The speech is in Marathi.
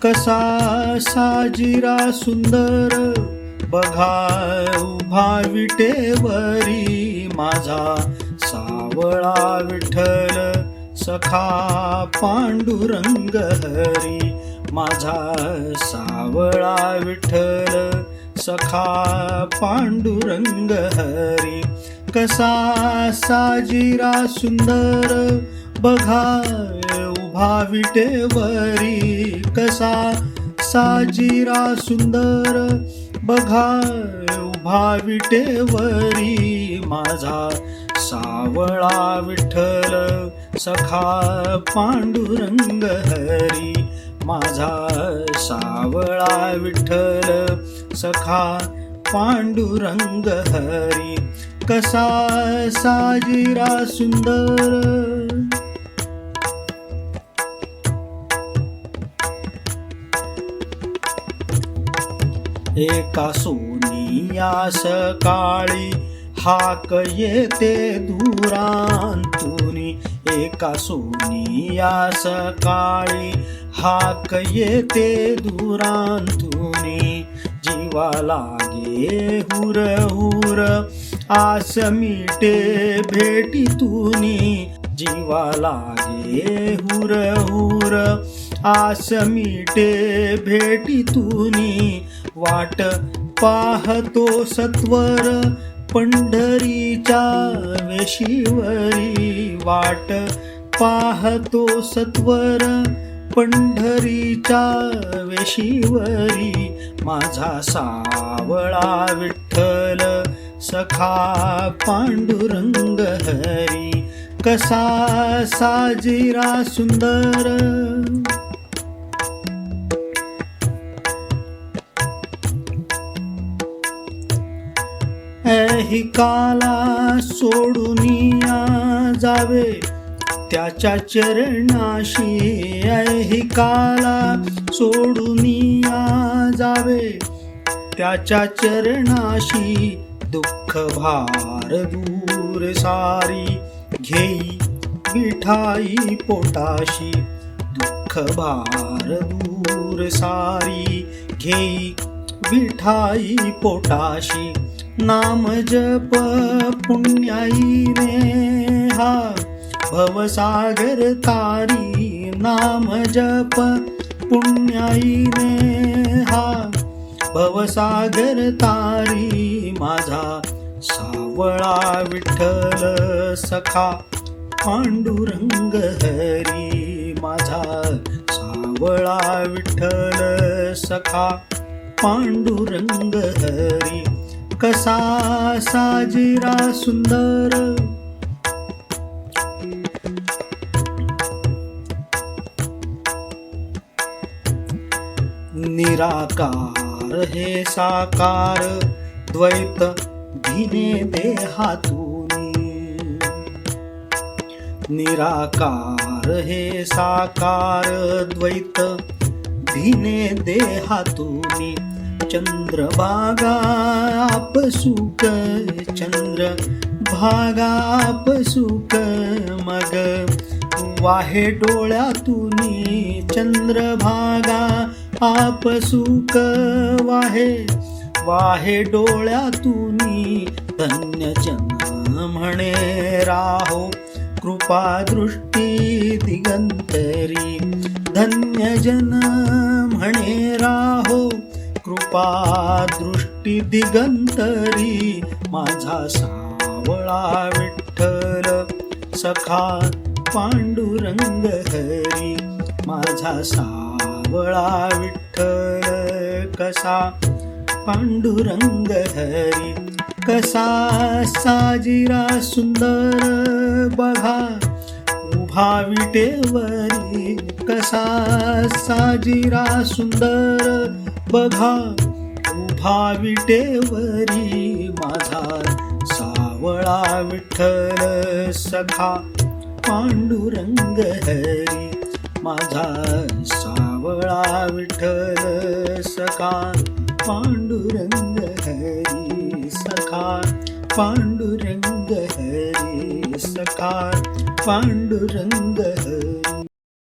कसा साजिरा सुंदर बघा उभा विटेवरी माझा सावळा विठ्ठल सखा पांडुरंग हरी माझा सावळा विठ्ठल सखा पांडुरंग हरी कसा साजिरा सुंदर बघा उभा विटेवरी कसा साजिरा सुंदर बघा उभा विटेवरी माझा सावळा विठ्ठल सखा पांडुरंग हरी माझा सावळा विठ्ठल सखा पांडुरंग हरी कसा साजिरा सुंदर एका सोनिया सकाळी हाक येते दुरांतुनी एका सोनिया सकाळी हाक येते दुरांतुनी जीवा लागे हुर हुर आस मिटे भेटीतुनी जीवा लागे हुर हुर आस मिटे भेटीतुनी वाट पाहतो सत्वर पंढरीच्या वेशीवरी वाट पाहतो सत्वर पंढरीच्या वेशीवरी माझा सावळा विठ्ठल सखा पांडुरंग हरी कसा साजिरा सुंदर ऐही काला सोडूनिया जावे त्याच्या चरणाशी ऐही काला सोडूनिया जावे त्याच्या चरणाशी दुःख भार दूर सारी घेई विठाई पोटाशी दुःख भार दूर सारी घेई विठाई पोटाशी नाम जप पुण्याईने हा भवसागर तारी नाम जप पुण्याईने हा भवसागर तारी माझा सावळा विठ्ठल सखा पांडुरंग हरी माझा सावळा विठ्ठल सखा पांडुरंग हरी कसा साजिरा सुंदर निराकार हे साकार द्वैत भिने देहातूनी निराकार हे साकार द्वैत भिने देहातूनी चंद्रभागा आपसुक चंद्रभागा आपसुक मग वाहे डोळ्यातूनी चंद्रभागा आपसुक वाहे वाहे डोळ्यातूनी धन्य जन म्हणे राहो कृपा दृष्टी दिगंतरी धन्य जन म्हणे राहो कृपा दृष्टी दिगंतरी माझा सावळा विठ्ठल सखा पांडुरंग हरी माझा सावळा विठ्ठल कसा पांडुरंग हरी कसा साजिरा सुंदर बघा उभा विटेवरी कसा साजिरा सुंदर बघा उभा विटेवरी माझा सावळा विठ्ठल सखा पांडुरंग हरी माझा सावळा विठ्ठल सखा पांडुरंग हरी सखा पांडुरंग हरी सखा पांडुरंग